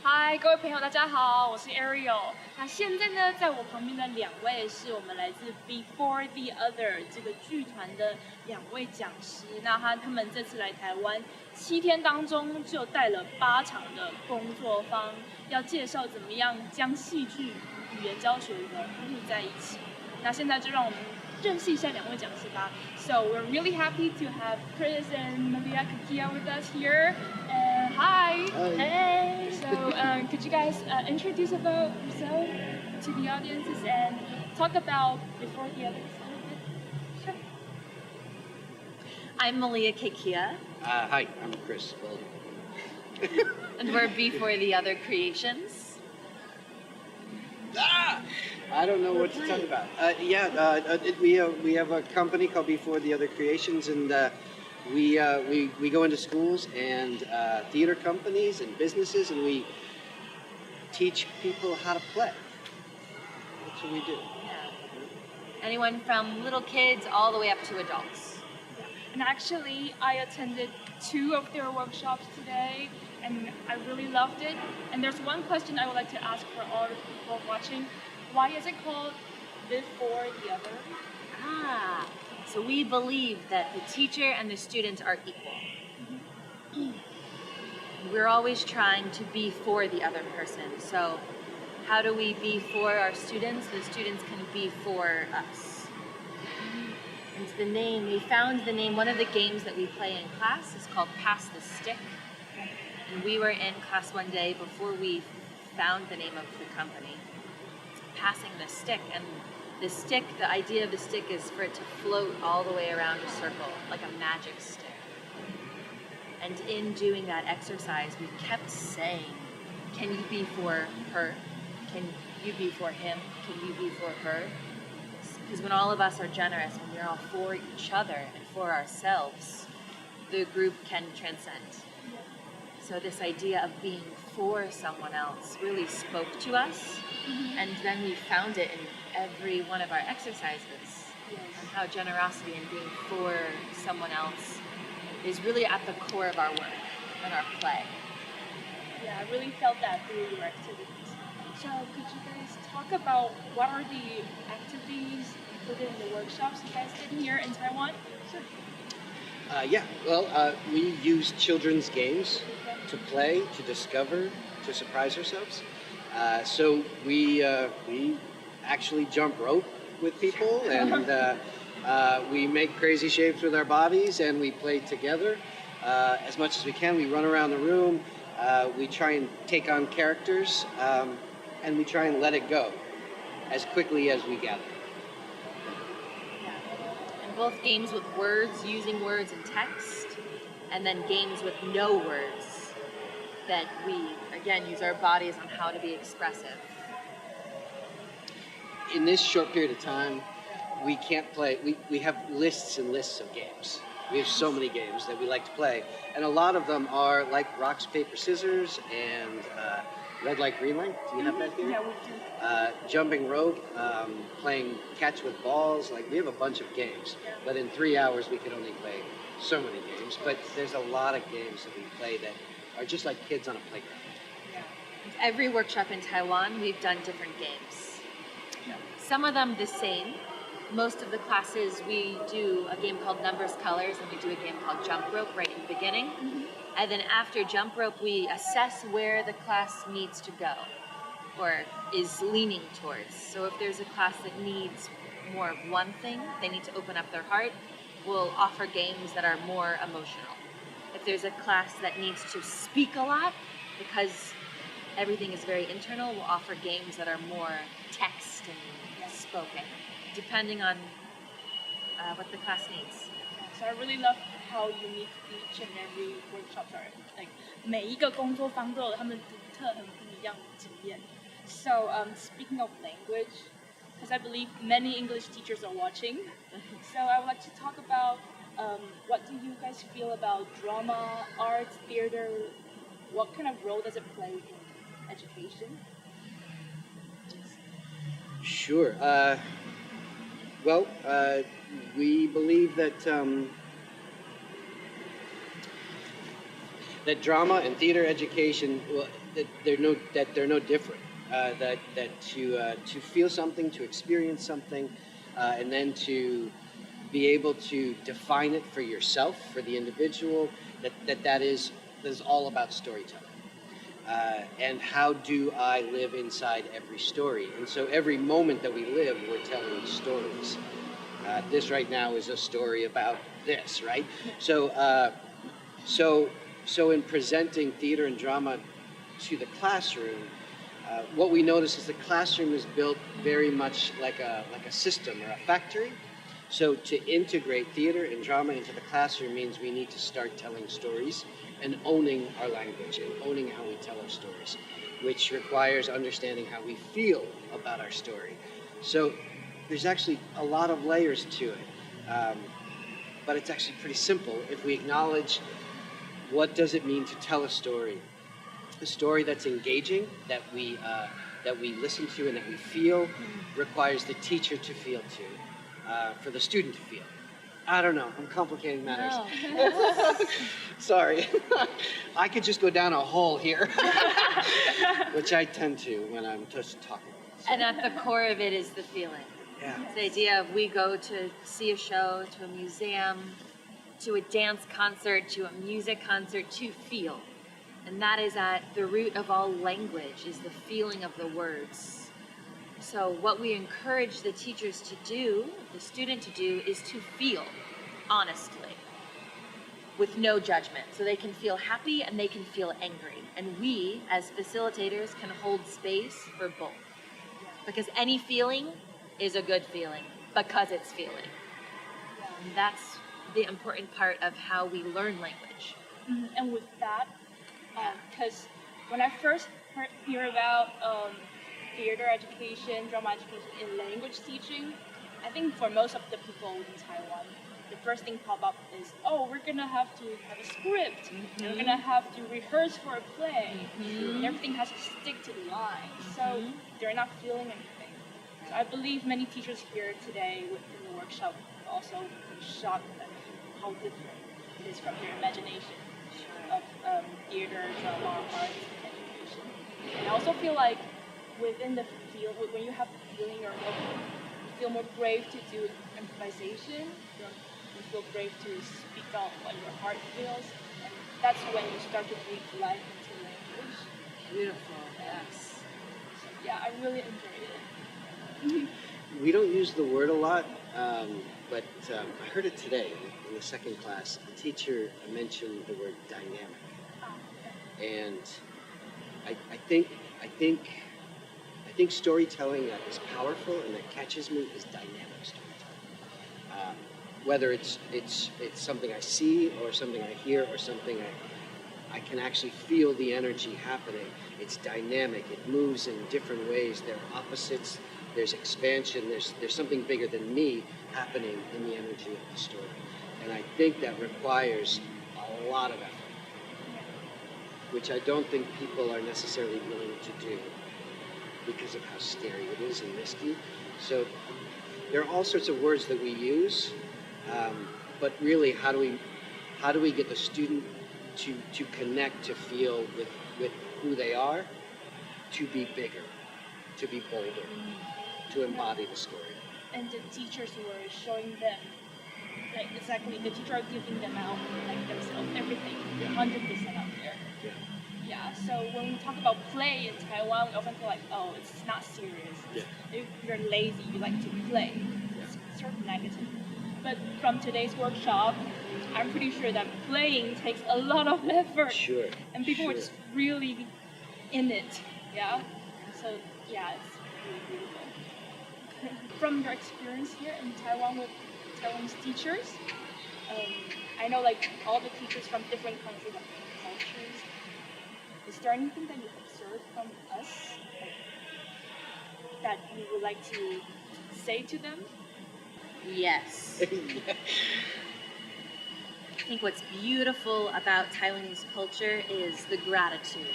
嗨，各位朋友，大家好，我是 Ariel。那现在呢，在我旁边的两位是我们来自 Before the Other 这个剧团的两位讲师。那他们这次来台湾7天当中，就带了8场的工作坊，要介绍怎么样将戏剧与语言教学融入在一起。那现在就让我们认识一下两位讲师吧。So we're really happy to have Chris and Malia'kekia with us here. Hi. Hi. Hey. So could you guys introduce about yourself to the audiences and talk about Before the Others a little bit? Sure. I'm Malia'kekia. Hi, I'm Chris. And we're Before the Other Creations. I don't know what to talk about. We have a company called Before the Other Creations, and we go into schools and theater companies and businesses, and we teach people how to play. That's what we do. Yeah. Anyone from little kids all the way up to adults. And actually, I attended 2 of their workshops today, and I really loved it. And there's one question I would like to ask for all the people watching. Why is it called Before the Other? So we believe that the teacher and the student are equal. We're always trying to be for the other person. So how do we be for our students? The students can be for us. And the name, we found the name, one of the games that we play in class is called Pass the Stick. And we were in class one day before we found the name of the company, passing the stick. And the stick, the idea of the stick is for it to float all the way around a circle, like a magic stick. And in doing that exercise, we kept saying, can you be for her? Can you be for him? Can you be for her? Because when all of us are generous, when we're all for each other and for ourselves, the group can transcend. So this idea of being for someone else really spoke to us. And then we found it in every one of our exercises. And how generosity and being for someone else is really at the core of our work and our play. Yeah, I really felt that through your activities. So could you guys talk about what are the activities included in the workshops you guys did here in Taiwan? Sure. We use children's games to play, to discover, to surprise ourselves. So we actually jump rope with people, and we make crazy shapes with our bodies, and we play together as much as we can. We run around the room. We try and take on characters, and we try and let it go as quickly as we gather. And both games with words, using words and text, and then games with no words that we, again, use our bodies on how to be expressive. In this short period of time, we can't play. We have lists and lists of games. We have so many games that we like to play, and a lot of them are like rocks, paper, scissors, and red light, green light. Do you have that here? Yeah, we do. Jumping rope, playing catch with balls. Like, we have a bunch of games, but in 3 hours we can only play so many games. But there's a lot of games that we play that are just like kids on a playground. Every workshop in Taiwan, we've done different games. Some of them the same. Most of the classes, we do a game called Numbers, Colors, and we do a game called Jump Rope right in the beginning. And then after Jump Rope, we assess where the class needs to go or is leaning towards. So if there's a class that needs more of one thing, they need to open up their heart, we'll offer games that are more emotional. If there's a class that needs to speak a lot, because everything is very internal, we'll offer games that are more text and spoken, depending on what the class needs. So I really love how unique each and every workshops are. Like 每一个工作坊都有他们独特很不一样的经验。So speaking of language, because I believe many English teachers are watching, so I would like to talk about what do you guys feel about drama, arts, theater? What kind of role does it play in education? Sure. We believe that that drama and theater education, well, that they're no different. That to feel something, to experience something, and then to be able to define it for yourself, for the individual. That is all about storytelling. And how do I live inside every story? And so every moment that we live, we're telling stories. This right now is a story about this, right? So in presenting theater and drama to the classroom, what we notice is the classroom is built very much like a system or a factory. So to integrate theater and drama into the classroom means we need to start telling stories and owning our language and owning how we tell our stories, which requires understanding how we feel about our story. So there's actually a lot of layers to it, but it's actually pretty simple if we acknowledge what does it mean to tell a story that's engaging, that we listen to and that we feel, requires the teacher to feel too. For the student to feel. I don't know, I'm complicating matters. No. Sorry. I could just go down a hole here, which I tend to when I'm just talking. And at the core of it is the feeling. Yeah. It's the idea of we go to see a show, to a museum, to a dance concert, to a music concert, to feel. And that is at the root of all language, is the feeling of the words. So what we encourage the teachers to do, the student to do, is to feel honestly, with no judgment. So they can feel happy and they can feel angry. And we, as facilitators, can hold space for both. Because any feeling is a good feeling, because it's feeling. And that's the important part of how we learn language. And with that, because when I first hear about theater education, drama education in language teaching, I think for most of the people in Taiwan, the first thing pop up is, oh, we're gonna have to have a script, we're gonna have to rehearse for a play, and everything has to stick to the line. So they're not feeling anything. So I believe many teachers here today in the workshop will also be shocked at how different it is from their imagination of theater, drama, arts, and education. And I also feel like within the field, when you have the feeling, you feel more brave to do improvisation. You feel brave to speak out what your heart feels, and that's when you start to breathe life into language. Beautiful, yes. So, yeah, I really enjoyed it. We don't use the word a lot, but I heard it today in the second class. The teacher mentioned the word dynamic, and I think storytelling that is powerful and that catches me is dynamic storytelling. Whether it's something I see or something I hear or something I can actually feel the energy happening. It's dynamic. It moves in different ways. There are opposites. There's expansion. There's something bigger than me happening in the energy of the story. And I think that requires a lot of effort, which I don't think people are necessarily willing to do because of how scary it is and risky. So there are all sorts of words that we use, but really, how do we get the student to connect, to feel with who they are, to be bigger, to be bolder, to embody the story. And the teachers were showing them, like exactly, the teacher are giving them out like themselves, everything, 100% out there. Yeah. Yeah, so when we talk about play in Taiwan, we often feel like, oh, it's not serious. Yeah. If you're lazy, you like to play. It's sort of negative. But from today's workshop, I'm pretty sure that playing takes a lot of effort. Sure. And people were sure. just really in it. Yeah. So yeah, it's really beautiful. From your experience here in Taiwan with Taiwanese teachers, I know like all the teachers from different countries have different cultures. Is there anything that you observed from us that you would like to say to them? Yes. I think what's beautiful about Taiwanese culture is the gratitude.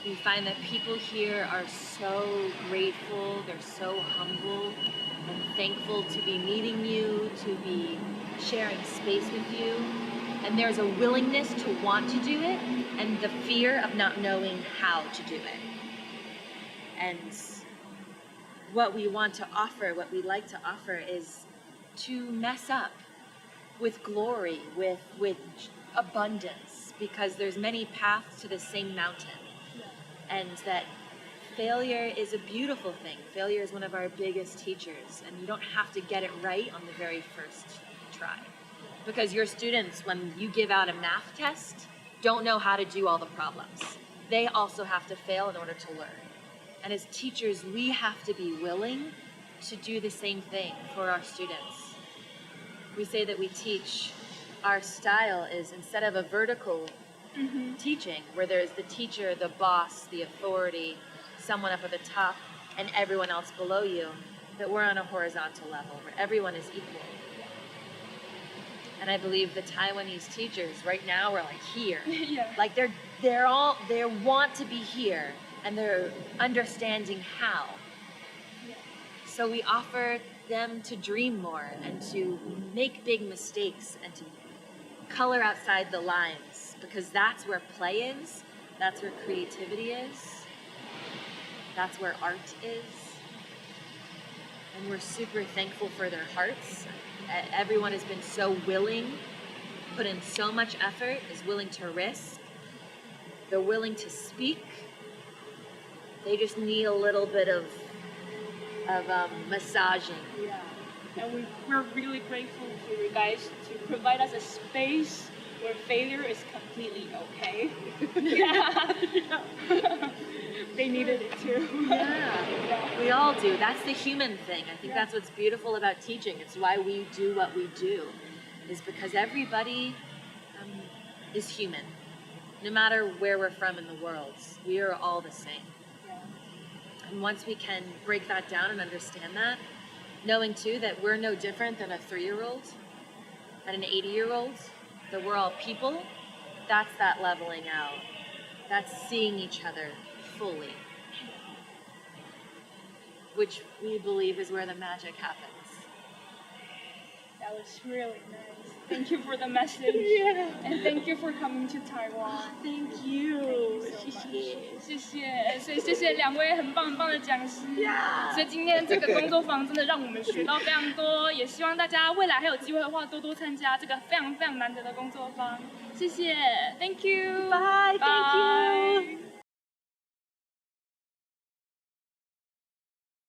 We find that people here are so grateful, they're so humble and thankful to be meeting you, to be sharing space with you. And there's a willingness to want to do it and the fear of not knowing how to do it. And what we want to offer, what we like to offer is to mess up with glory, with abundance, because there's many paths to the same mountain. And that failure is a beautiful thing. Failure is one of our biggest teachers, and you don't have to get it right on the very first try. Because your students, when you give out a math test, don't know how to do all the problems. They also have to fail in order to learn. And as teachers, we have to be willing to do the same thing for our students. We say that we teach, our style is instead of a vertical teaching, where there's the teacher, the boss, the authority, someone up at the top, and everyone else below you, that we're on a horizontal level, where everyone is equal. And I believe the Taiwanese teachers right now are like here. Like they want to be here, and they're understanding how. So we offer them to dream more and to make big mistakes and to color outside the lines, because that's where play is, that's where creativity is, that's where art is. And we're super thankful for their hearts. Everyone has been so willing, put in so much effort, is willing to risk. They're willing to speak. They just need a little bit of massaging. Yeah, and we're really grateful for you guys to provide us a space where failure is completely okay. They needed it too. We all do. That's the human thing. I think that's what's beautiful about teaching. It's why we do what we do, is because everybody is human. No matter where we're from in the world, we are all the same. And once we can break that down and understand that, knowing too that we're no different than a 3-year-old and an 80-year-old, that we're all people, that's that leveling out. That's seeing each other fully, which we believe is where the magic happens. That was really nice. Thank you for the message. And thank you for coming to Taiwan. Thank you. 谢谢，所以谢谢两位很棒的讲师。所以今天这个工作坊真的让我们学到非常多，也希望大家未来还有机会的话，多多参加这个非常难得的工作坊。谢谢 ，Thank you， Bye. Thank you.